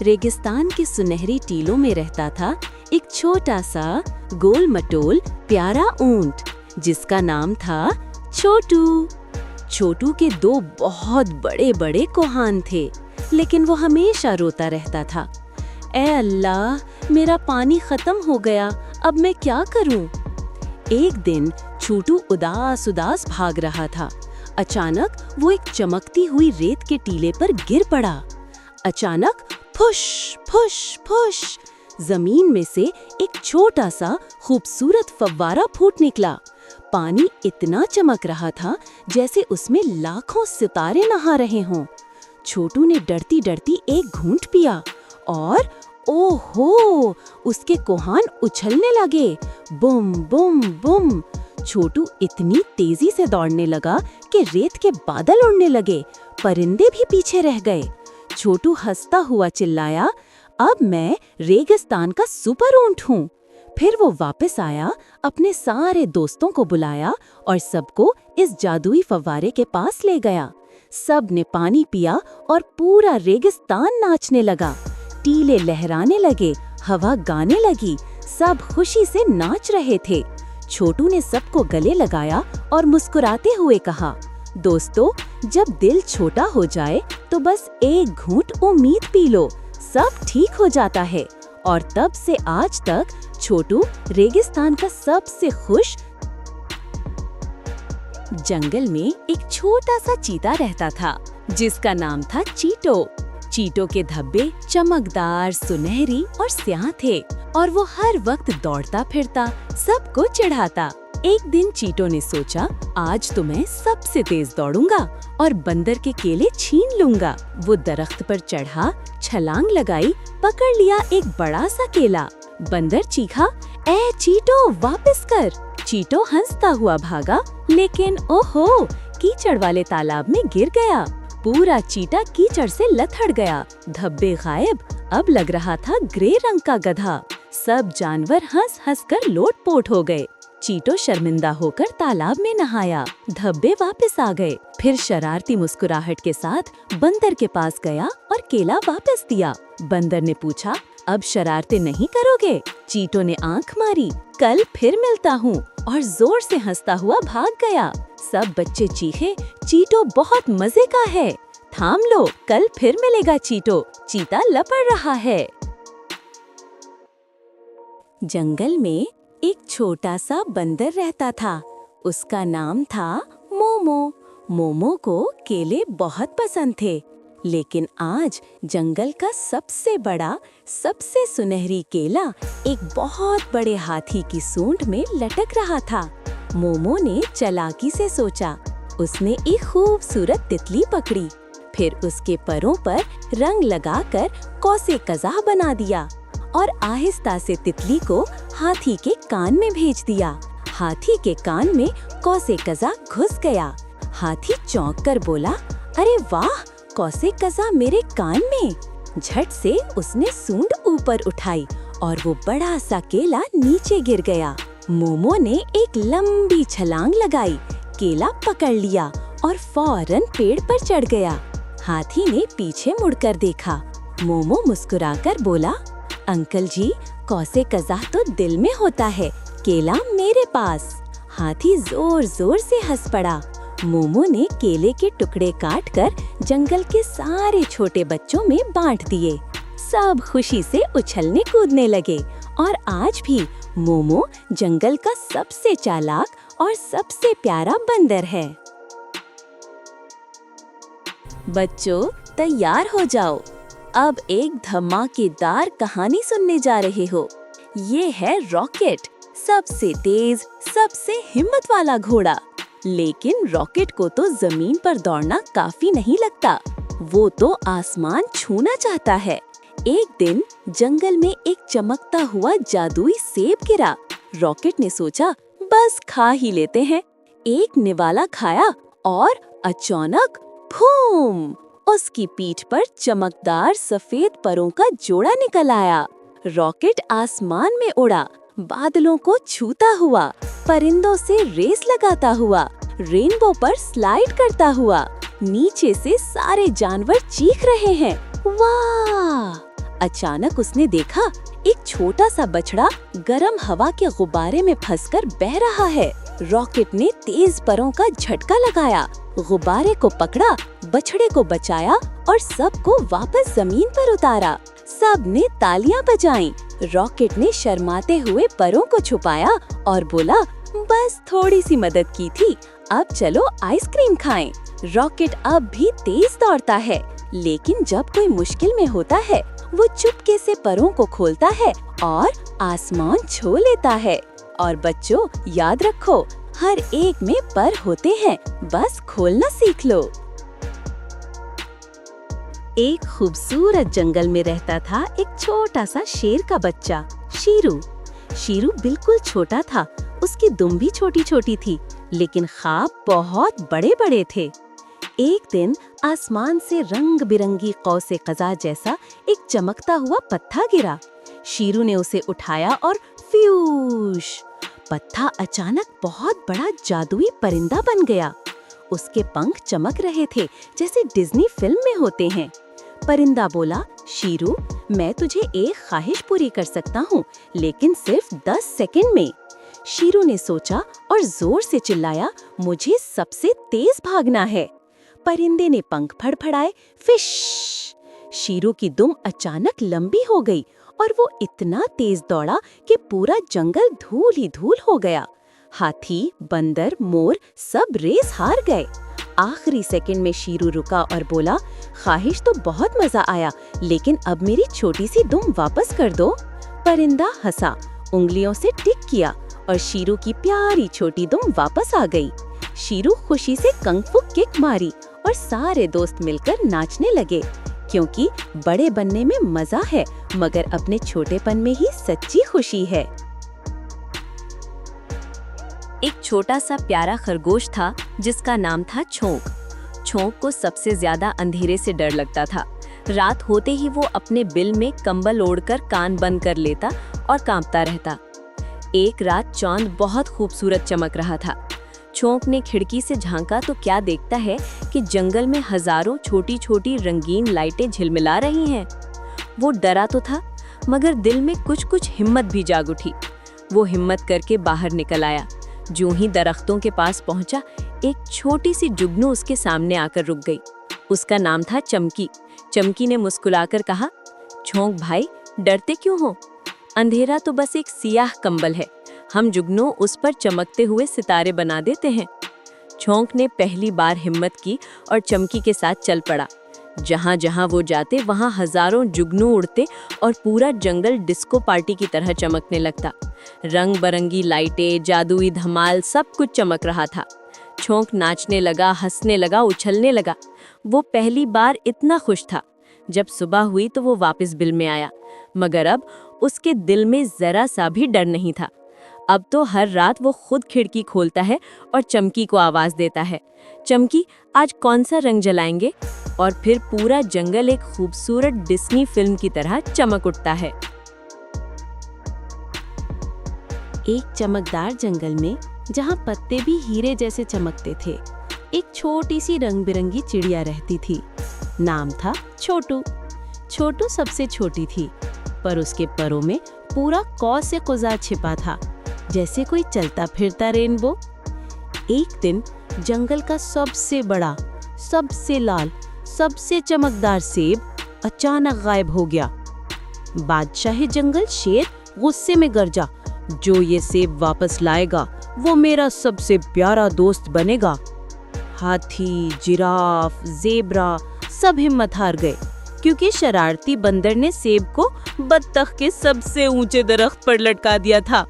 रेगिस्तान के सुनहरी टीलों में रहता था एक छोटा सा गोल मटोल प्यारा ऊंट जिसका नाम था छोटू। छोटू के दो बहुत बड़े बड़े कोहान थे, लेकिन वो हमेशा रोता रहता था। ऐ अल्लाह, मेरा पानी खत्म हो गया, अब मैं क्या करूं? एक दिन छोटू उदास उदास भाग रहा था। अचानक वो एक चमकती हुई रेत के टीले पर गिर पड़ा। अचानक फुश फुश फुश, जमीन में से एक छोटा सा खूबसूरत फव्वारा फूट निकला। पानी इतना चमक रहा था जैसे उसमें लाखों सितारे नहा रहे हों। छोटू ने डरती डरती एक घूंट पिया और ओहो, उसके कोहान उछलने लगे। बुम बुम बुम। छोटू इतनी तेजी से दौड़ने लगा कि रेत के बादल उड़ने लगे। परिंदे भी पीछे रह गए। छोटू हंसता हुआ चिल्लाया, अब मैं रेगिस्तान का सुपर ऊंट हूँ। फिर वो वापस आया, अपने सारे दोस्तों को बुलाया और सबको इस जादुई फव्वारे के पास ले गया। सब ने पानी पिया और पूरा रेगिस्तान नाचने लगा। टीले लहराने लगे, हवा गाने लगी, सब खुशी से नाच रहे थे। छोटू ने सबको गले लगाया और मुस्कुराते हुए कहा, दोस्तों, जब दिल छोटा हो जाए तो बस एक घूंट उम्मीद पी लो, सब ठीक हो जाता है। और तब से आज तक छोटू रेगिस्तान का सबसे खुश। जंगल में एक छोटा सा चीता रहता था जिसका नाम था चीटो। चीटो के धब्बे चमकदार, सुनहरी और स्याह थे और वो हर वक्त दौड़ता फिरता, सबको चिढ़ाता। एक दिन चीटो ने सोचा, आज तो मैं सबसे तेज दौड़ूंगा और बंदर के केले छीन लूंगा। वो दरख्त पर चढ़ा, छलांग लगाई, पकड़ लिया एक बड़ा सा केला। बंदर चीखा, ए चीटो, वापस कर। चीटो हंसता हुआ भागा, लेकिन ओहो, कीचड़ वाले तालाब में गिर गया। पूरा चीटा कीचड़ से लथड़ गया, धब्बे गायब। अब लग रहा था ग्रे रंग का गधा। सब जानवर हंस हंस कर लोटपोट हो गए। चीटो शर्मिंदा होकर तालाब में नहाया, धब्बे वापस आ गए। फिर शरारती मुस्कुराहट के साथ बंदर के पास गया और केला वापस दिया। बंदर ने पूछा, अब शरारतें नहीं करोगे? चीटो ने आंख मारी, कल फिर मिलता हूँ, और जोर से हंसता हुआ भाग गया। सब बच्चे चीखे, चीटो बहुत मजे का है। थाम लो, कल फिर मिलेगा चीटो, चीता लपड़ रहा है। जंगल में एक छोटा सा बंदर रहता था। उसका नाम था मोमो। मोमो को केले बहुत पसंद थे, लेकिन आज जंगल का सबसे बड़ा, सबसे सुनहरी केला एक बहुत बड़े हाथी की सूंड में लटक रहा था। मोमो ने चालाकी से सोचा। उसने एक खूबसूरत तितली पकड़ी, फिर उसके परों पर रंग लगाकर कौसे कज़ाह बना दिया और आहिस्ता से तितली को हाथी के कान में भेज दिया। हाथी के कान में कौसे कज़ाह घुस गया। हाथी चौंक कर बोला, अरे वाह, कौसे कज़ाह मेरे कान में। झट से उसने सूंड ऊपर उठाई और वो बड़ा सा केला नीचे गिर गया। मोमो ने एक लंबी छलांग लगाई, केला पकड़ लिया और फौरन पेड़ पर चढ़ गया। हाथी ने पीछे मुड़कर देखा। मोमो मुस्कुराकर बोला, अंकल जी, कौसे कज़ाह तो दिल में होता है, केला मेरे पास। हाथी जोर जोर से हंस पड़ा। मोमो ने केले के टुकड़े काटकर जंगल के सारे छोटे बच्चों में बांट दिए। सब खुशी से उछलने कूदने लगे और आज भी मोमो जंगल का सबसे चालाक और सबसे प्यारा बंदर है। बच्चों, तैयार हो जाओ, अब एक धमाकेदार कहानी सुनने जा रहे हो। ये है रॉकेट, सबसे तेज, सबसे हिम्मत वाला घोड़ा। लेकिन रॉकेट को तो जमीन पर दौड़ना काफी नहीं लगता, वो तो आसमान छूना चाहता है। एक दिन जंगल में एक चमकता हुआ जादुई सेब गिरा। रॉकेट ने सोचा, बस खा ही लेते हैं। एक निवाला खाया और अचानक भूम, उसकी पीठ पर चमकदार सफेद परों का जोड़ा निकल आया। रॉकेट आसमान में उड़ा, बादलों को छूता हुआ, परिंदों से रेस लगाता हुआ, रेनबो पर स्लाइड करता हुआ। नीचे से सारे जानवर चीख रहे हैं, वाह! अचानक उसने देखा एक छोटा सा बछड़ा गर्म हवा के गुब्बारे में फंसकर बह रहा है। रॉकेट ने तेज परों का झटका लगाया, गुब्बारे को पकड़ा, बछड़े को बचाया और सबको वापस जमीन पर उतारा। सब ने तालियां बजाईं। रॉकेट ने शर्माते हुए परों को छुपाया और बोला, बस थोड़ी सी मदद की थी, अब चलो आइसक्रीम खाएं। रॉकेट अब भी तेज दौड़ता है, लेकिन जब कोई मुश्किल में होता है वो चुपके से परों को खोलता है और आसमान छू लेता है। और बच्चों, याद रखो, हर एक में पर होते हैं, बस खोलना सीख लो। एक खूबसूरत जंगल में रहता था एक छोटा सा शेर का बच्चा, शीरू। शीरू बिल्कुल छोटा था, उसकी दुम भी छोटी छोटी थी, लेकिन ख्वाब बहुत बड़े बड़े थे। एक दिन आसमान से रंग बिरंगी कौसे क़ज़ा जैसा एक चमकता हुआ पत्था गिरा। शीरू ने उसे उठाया और फ्यूश, पत्था अचानक बहुत बड़ा जादुई परिंदा बन गया। उसके पंख चमक रहे थे जैसे डिज्नी फिल्म में होते हैं। परिंदा बोला, शीरू, मैं तुझे एक ख्वाहिश पूरी कर सकता हूँ, लेकिन सिर्फ 10 सेकंड में। शीरू ने सोचा और जोर से चिल्लाया, मुझे सबसे तेज भागना है। परिंदे ने पंख फड़फड़ाए, फिश। शीरू की दुम अचानक लंबी हो गई और वो इतना तेज दौड़ा कि पूरा जंगल धूल ही धूल हो गया। हाथी, बंदर, मोर सब रेस हार गए। आखिरी सेकंड में शीरू रुका और बोला, ख्वाहिश तो बहुत मजा आया, लेकिन अब मेरी छोटी सी दुम वापस कर दो। परिंदा हंसा, उंगलियों से टिक किया और शीरू की प्यारी छोटी दुम वापस आ गई। शीरू खुशी से कंग-फू किक मारी और सारे दोस्त मिलकर नाचने लगे, क्योंकि बड़े बनने में मजा है, मगर अपने छोटेपन में ही सच्ची खुशी है। एक छोटा सा प्यारा खरगोश था जिसका नाम था छोंक। छोंक को सबसे ज्यादा अंधेरे से डर लगता था। रात होते ही वो अपने बिल में कंबल ओढ़कर कान बंद कर लेता और कांपता रहता। एक रात चांद बहुत खूबसूरत चमक रहा था। छोंक ने खिड़की से झांका तो क्या देखता है कि जंगल में हजारों छोटी छोटी रंगीन लाइटें झिलमिला रही हैं। वो डरा तो था, मगर दिल में कुछ कुछ हिम्मत भी जाग उठी। वो हिम्मत करके बाहर निकल आया। जो ही दरख्तों के पास पहुंचा, एक छोटी सी जुगनू उसके सामने आकर रुक गई। उसका नाम था चमकी। चमकी ने मुस्कुराकर कहा, छोंक भाई, डरते क्यों हो? अंधेरा तो बस एक सियाह कंबल है, हम जुगनू उस पर चमकते हुए सितारे बना देते हैं। छोंक ने पहली बार हिम्मत की और चमकी के साथ चल पड़ा। जहाँ जहाँ वो जाते वहाँ हजारों जुगनू उड़ते और पूरा जंगल डिस्को पार्टी की तरह चमकने लगता। रंग बरंगी लाइटें, जादुई धमाल, सब कुछ चमक रहा था। छोंक नाचने लगा, हंसने लगा, उछलने लगा। वो पहली बार इतना खुश था। जब सुबह हुई तो वो वापस बिल में आया, मगर अब उसके दिल में जरा सा भी डर नहीं था। अब तो हर रात वो खुद खिड़की खोलता है और चमकी को आवाज देता है, चमकी, आज कौन सा रंग जलाएंगे? और फिर पूरा जंगल एक खूबसूरत डिज्नी फिल्म की तरह चमक उठता है। एक चमकदार जंगल में, जहाँ पत्ते भी हीरे जैसे चमकते थे, एक छोटी सी रंग बिरंगी चिड़िया रहती थी। नाम था छोटू। छोटू सबसे छोटी थी, पर उसके परों में पूरा कौसे क़ुज़ा छिपा था, जैसे कोई चलता फिरता रेनबो। एक दिन जंगल का सबसे बड़ा, सबसे लाल, सबसे चमकदार सेब अचानक गायब हो गया। बादशाह जंगल शेर गुस्से में गरजा, जो ये सेब वापस लाएगा वो मेरा सबसे प्यारा दोस्त बनेगा। हाथी, जिराफ, ज़ेब्रा सब हिम्मत हार गए, क्योंकि शरारती बंदर ने सेब को बत्तख के सबसे ऊंचे दरख्त पर लटका दिया था।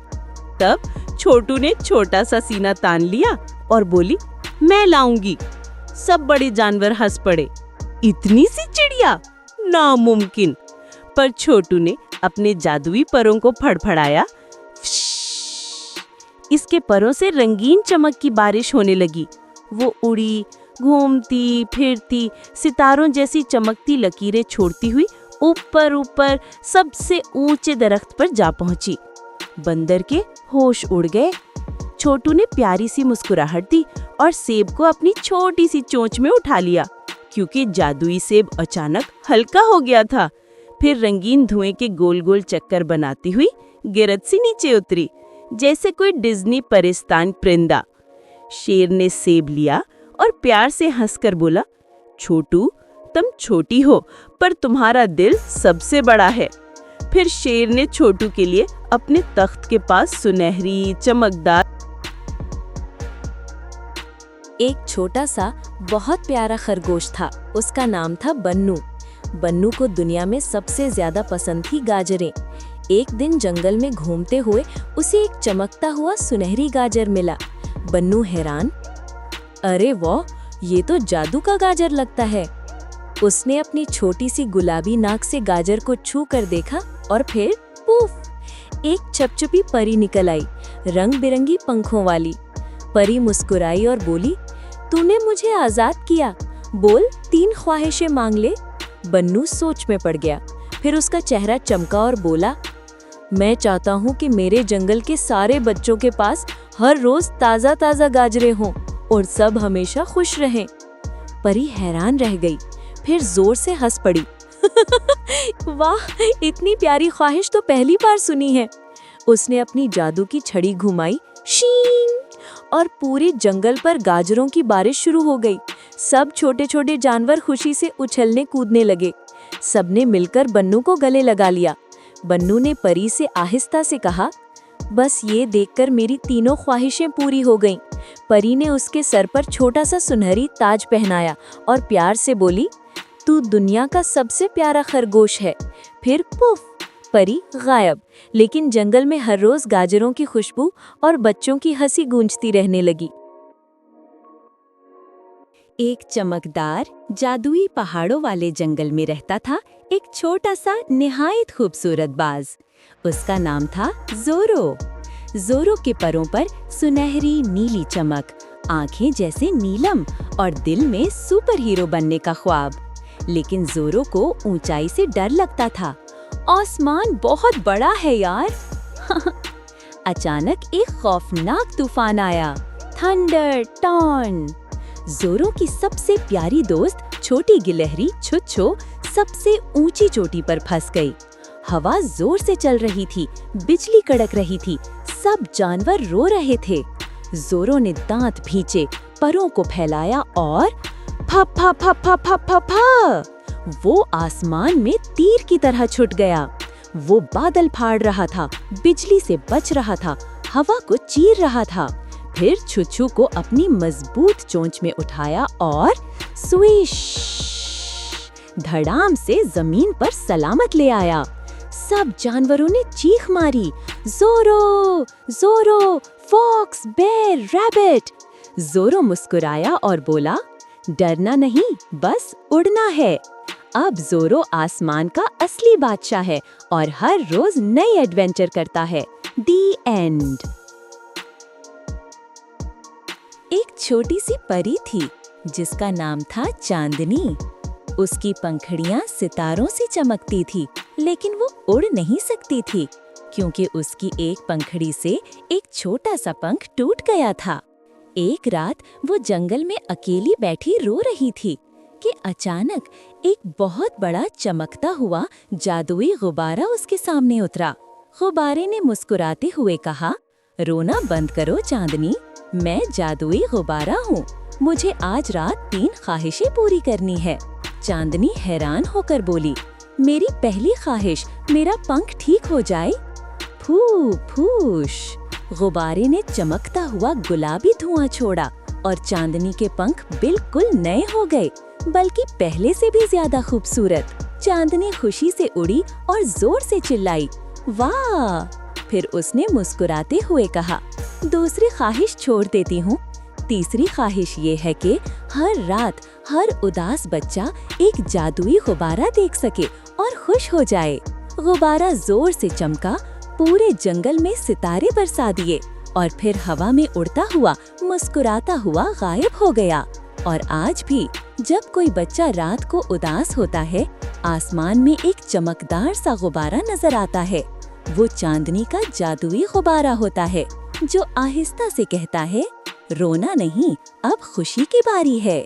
तब छोटू ने छोटा सा सीना तान लिया और बोली, मैं लाऊंगी। सब बड़े जानवर हंस पड़े, इतनी सी चिड़िया, नामुमकिन। पर छोटू ने अपने जादुई परों को फड़फड़ाया। इसके परों से रंगीन चमक की बारिश होने लगी। वो उड़ी, घूमती फिरती, सितारों जैसी चमकती लकीरें छोड़ती हुई ऊपर ऊपर सबसे ऊंचे दरख्त पर जा पहुंची। बंदर के होश उड़ गए। छोटू ने प्यारी सी मुस्कुराहट दी और सेब को अपनी छोटी सी चोंच में उठा लिया, क्योंकि जादुई सेब अचानक हल्का हो गया था। फिर रंगीन धुएं के गोल गोल चक्कर बनाती हुई गिरद सी नीचे उतरी, जैसे कोई डिज्नी परिस्तान परिंदा। शेर ने सेब लिया और प्यार से हंसकर बोला, छोटू, तुम छोटी हो पर तुम्हारा दिल सबसे बड़ा है। फिर शेर ने छोटू के लिए अपने तख्त के पास सुनहरी चमकदार एक छोटा सा बहुत प्यारा खरगोश था। उसका नाम था बन्नू। बन्नू को दुनिया में सबसे ज्यादा पसंद थी गाजरें। एक दिन जंगल में घूमते हुए उसे एक चमकता हुआ सुनहरी गाजर मिला। बन्नू हैरान, अरे वाह, ये तो जादू का गाजर लगता है। उसने अपनी छोटी सी गुलाबी नाक से गाजर को छू कर देखा और फिर पूफ, एक छपछपी परी निकल आई, रंग बिरंगी पंखों वाली। परी मुस्कुराई और बोली, तूने मुझे आजाद किया, बोल 3 ख्वाहिशें मांग ले। बन्नू सोच में पड़ गया। फिर उसका चेहरा चमका और बोला, मैं चाहता हूँ कि मेरे जंगल के सारे बच्चों के पास हर रोज ताज़ा ताज़ा गाजरें हों और सब हमेशा खुश रहें। परी हैरान रह गई, फिर जोर से हंस पड़ी। वाह, इतनी प्यारी ख्वाहिश तो पहली बार सुनी है। उसने अपनी जादू की छड़ी घुमाई, शीं, और पूरे जंगल पर गाजरों की बारिश शुरू हो गई। सब छोटे छोटे जानवर खुशी से उछलने कूदने लगे। सबने मिलकर बन्नू को गले लगा लिया। बन्नू ने परी से आहिस्ता से कहा, बस ये देखकर मेरी तीनों ख्वाहिशें पूरी हो गईं। परी ने उसके सर पर छोटा सा सुनहरी ताज पहनाया और प्यार से बोली, तू दुनिया का सबसे प्यारा खरगोश है। फिर पुफ, परी गायब। लेकिन जंगल में हर रोज गाजरों की खुशबू और बच्चों की हंसी गूंजती रहने लगी। एक चमकदार जादुई पहाड़ों वाले जंगल में रहता था एक छोटा सा निहायत खूबसूरत बाज। उसका नाम था ज़ोरो। ज़ोरो के परों पर सुनहरी नीली चमक, आंखें जैसे नीलम और दिल में सुपर हीरो बनने का ख्वाब। लेकिन ज़ोरो को ऊंचाई से डर लगता था। आसमान बहुत बड़ा है यार। अचानक एक खौफनाक तूफान आया, थंडर टॉर्न। ज़ोरो की सबसे प्यारी दोस्त छोटी गिलहरी छुच्छो सबसे ऊंची चोटी पर फंस गई। हवा जोर से चल रही थी, बिजली कड़क रही थी, सब जानवर रो रहे थे। ज़ोरो ने दांत भींचे, परों को फैलाया और फप फप फप फप फप फप फप, वो आसमान में तीर की तरह छुट गया। वो बादल फाड़ रहा था, बिजली से बच रहा था, हवा को चीर रहा था। फिर छुच्छू को अपनी मजबूत चोंच में उठाया और स्विश, धड़ाम से जमीन पर सलामत ले आया। सब जानवरों ने चीख मारी, ज़ोरो, ज़ोरो, फॉक्स, बेर, रैबिट। ज़ोरो मुस्कुराया और बोला, डरना नहीं, बस उड़ना है। अब ज़ोरो आसमान का असली बादशाह है और हर रोज नई एडवेंचर करता है। दी एंड। एक छोटी सी परी थी जिसका नाम था चांदनी। उसकी पंखुड़ियां सितारों से चमकती थी, लेकिन वो उड़ नहीं सकती थी क्योंकि उसकी एक पंखुड़ी से एक छोटा सा पंख टूट गया था। एक रात वो जंगल में अकेली बैठी रो रही थी कि अचानक एक बहुत बड़ा चमकता हुआ जादुई गुब्बारा उसके सामने उतरा। गुब्बारे ने मुस्कुराते हुए कहा, रोना बंद करो चांदनी, मैं जादुई गुब्बारा हूँ। मुझे आज रात 3 ख्वाहिशें पूरी करनी है। चांदनी हैरान होकर बोली, मेरी पहली ख्वाहिश मेरा पंख ठीक हो जाए। फू फूश, गुब्बारे ने चमकता हुआ गुलाबी धुआं छोड़ा और चांदनी के पंख बिल्कुल नए हो गए, बल्कि पहले से भी ज्यादा खूबसूरत। चांदनी खुशी से उड़ी और जोर से चिल्लाई, वाह! फिर उसने मुस्कुराते हुए कहा, दूसरी ख्वाहिश छोड़ देती हूँ। तीसरी ख्वाहिश ये है कि हर रात हर उदास बच्चा एक जादुई गुब्बारा देख सके और खुश हो जाए। गुब्बारा जोर से चमका, पूरे जंगल में सितारे बरसा दिए और फिर हवा में उड़ता हुआ मुस्कुराता हुआ गायब हो गया। और आज भी जब कोई बच्चा रात को उदास होता है, आसमान में एक चमकदार सा गुब्बारा नजर आता है। वो चांदनी का जादुई गुब्बारा होता है जो आहिस्ता से कहता है, रोना नहीं, अब खुशी की बारी है।